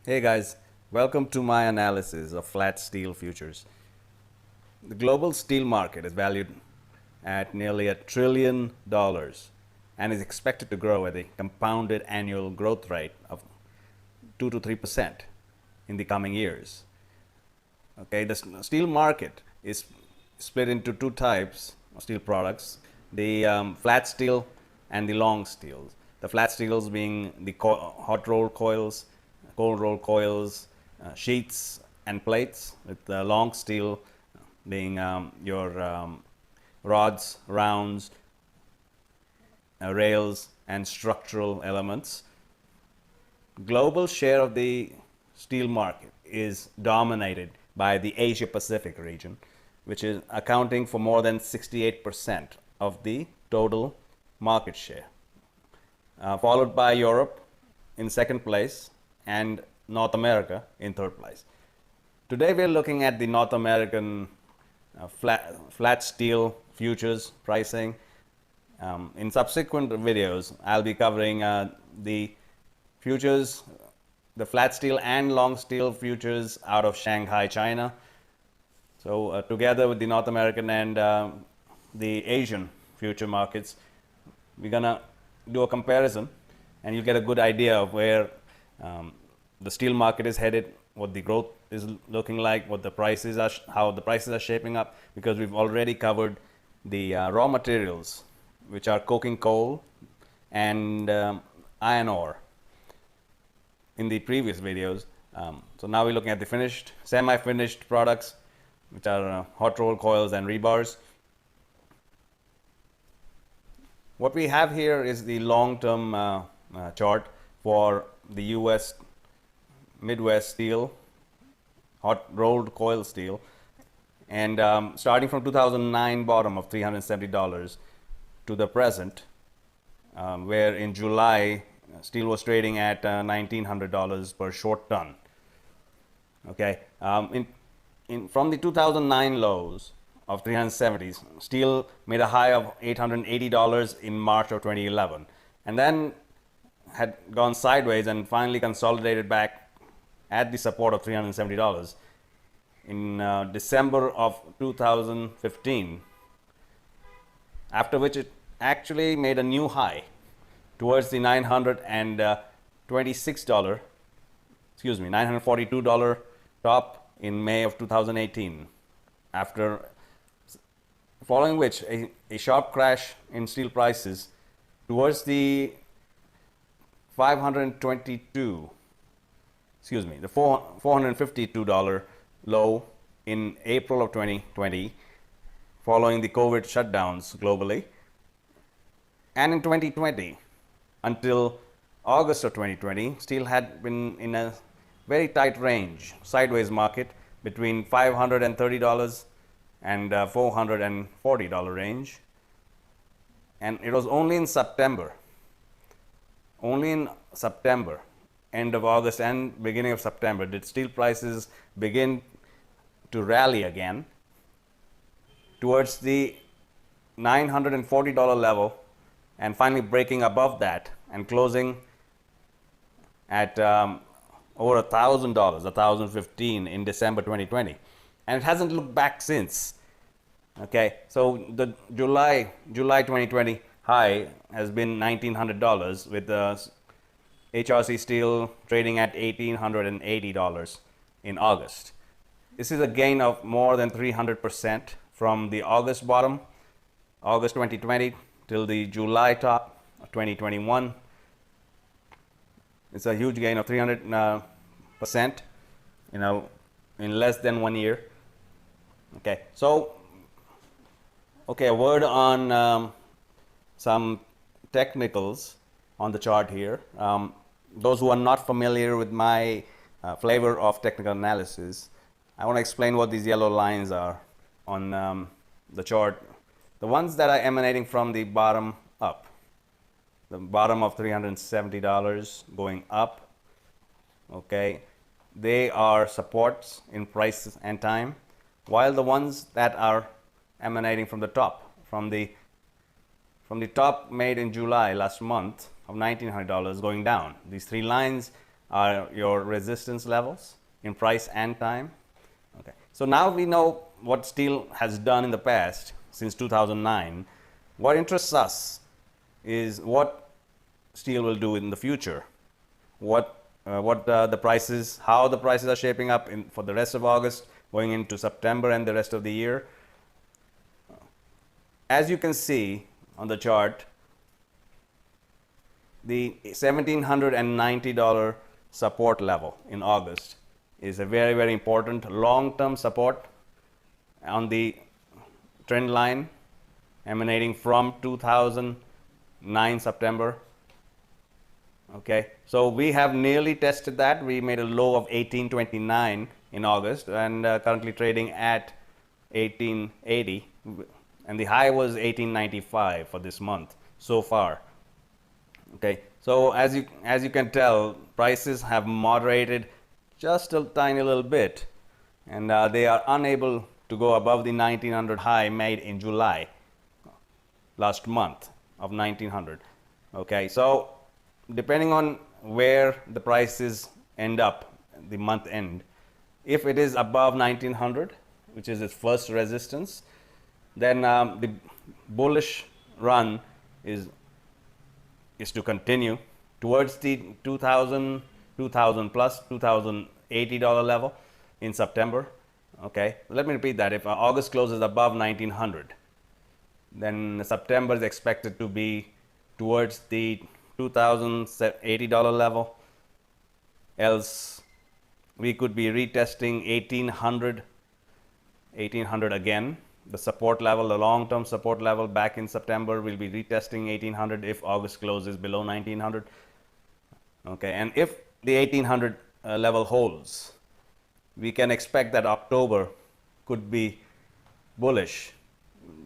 Hey guys, welcome to my analysis of flat steel futures. The global steel market is valued at nearly $1 trillion and is expected to grow at a compounded annual growth rate of 2 to 3% in the coming years. Okay, the steel market is split into two types of steel products, the flat steel and the long steels. The flat steels being the hot rolled coils, cold rolled coils, sheets and plates, with the long steel being your rods, rounds, rails and structural elements. Global share of the steel market is dominated by the Asia Pacific region, which is accounting for more than 68% of the total market share, followed by Europe in second place and North America in third place. Today we're looking at the North American flat steel futures pricing. In subsequent videos, I'll be covering the futures, the flat steel and long steel futures out of Shanghai, China. So together with the North American and the Asian future markets, we're gonna do a comparison and you'll get a good idea of where the steel market is headed, what the growth is looking like, what the prices are, how the prices are shaping up, because we've already covered the raw materials, which are coking coal and iron ore in the previous videos. So now we're looking at the finished, semi-finished products, which are hot rolled coils and rebars. What we have here is the long-term chart for the US Midwest steel, hot rolled coil steel, and starting from 2009 bottom of $370 to the present, where in July steel was trading at $1,900 per short ton. Okay, from the 2009 lows of 370s, steel made a high of $880 in March of 2011, and then had gone sideways and finally consolidated back at the support of $370 in December of 2015, after which it actually made a new high towards the $942 top in May of 2018, after following which a sharp crash in steel prices towards the $452 low in April of 2020, following the COVID shutdowns globally. And in 2020, until August of 2020, steel had been in a very tight range, sideways market between $530 and $440 range. And it was only in September, end of August and beginning of September, did steel prices begin to rally again towards the $940 level, and finally breaking above that and closing at over $1,000, $1,015 in December 2020, and it hasn't looked back since. Okay, so the July 2020 high has been $1,900, with the HRC steel trading at $1,880 in August. This is a gain of more than 300% from the August bottom, August 2020, till the July top of 2021. It's a huge gain of 300%, in less than 1 year. Okay, so a word on some technicals on the chart here. Those who are not familiar with my flavor of technical analysis, I want to explain what these yellow lines are on the chart. The ones that are emanating from the bottom up, the bottom of $370 going up, okay, they are supports in price and time, while the ones that are emanating from the top, from the top made in July last month of $1,900 going down. These three lines are your resistance levels in price and time. Okay. So now we know what steel has done in the past since 2009. What interests us is what steel will do in the future. What the prices, how the prices are shaping up for the rest of August, going into September and the rest of the year. As you can see on the chart, the $1,790 support level in August is a very, very important long-term support on the trend line emanating from 2009 September. Okay, so we have nearly tested that. We made a low of 1829 in August and currently trading at 1880, and the high was 1895 for this month so far. Okay, so as you can tell, prices have moderated just a tiny little bit, and they are unable to go above the 1900 high made in July last month of 1900. Okay, so depending on where the prices end up the month end, if it is above 1900, which is its first resistance, then the bullish run is to continue towards the 2000 plus $2080 level in September. Okay, let me repeat that. If August closes above 1900, then September is expected to be towards the $2080 level. Else we could be retesting 1800 again, the support level, the long-term support level back in September. We'll be retesting 1800 if August closes below 1900. Okay, and if the 1800 level holds, we can expect that October could be bullish,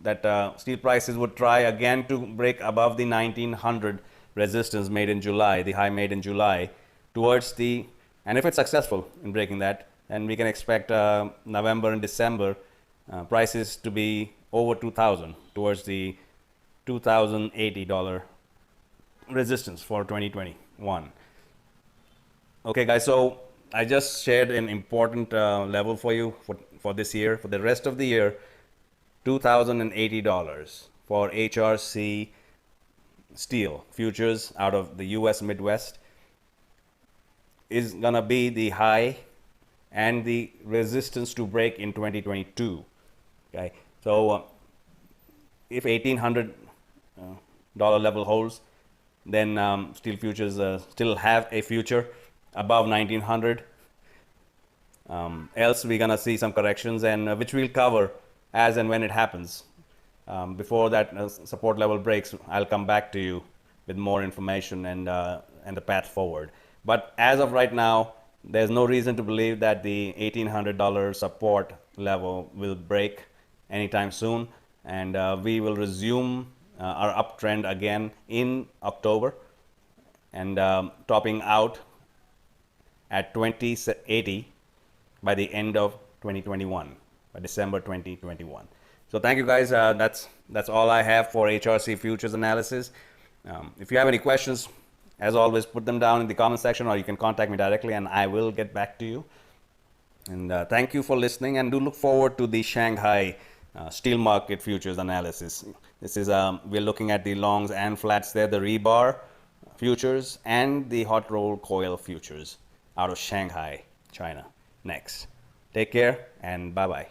that steel prices would try again to break above the 1900 resistance made in July, the high made in July, towards the, and if it's successful in breaking that, then we can expect November and December prices to be over 2000, towards the $2080 resistance for 2021. Okay guys, so I just shared an important level for you for this year. For the rest of the year, $2,080 for HRC steel futures out of the US Midwest is gonna be the high and the resistance to break in 2022. Okay, so if $1,800 level holds, then steel futures still have a future above 1900. Else we're gonna see some corrections, and which we'll cover as and when it happens. Before that support level breaks, I'll come back to you with more information and the path forward. But as of right now, there's no reason to believe that the $1,800 support level will break anytime soon, and we will resume our uptrend again in October, and topping out at 2080 by the end of 2021, by December 2021. So thank you guys. That's all I have for HRC futures analysis. If you have any questions, as always, put them down in the comment section, or you can contact me directly and I will get back to you. And thank you for listening, and do look forward to the Shanghai steel market futures analysis. This is we're looking at the longs and flats there, the rebar futures and the hot rolled coil futures out of Shanghai, China. Next. Take care and bye-bye.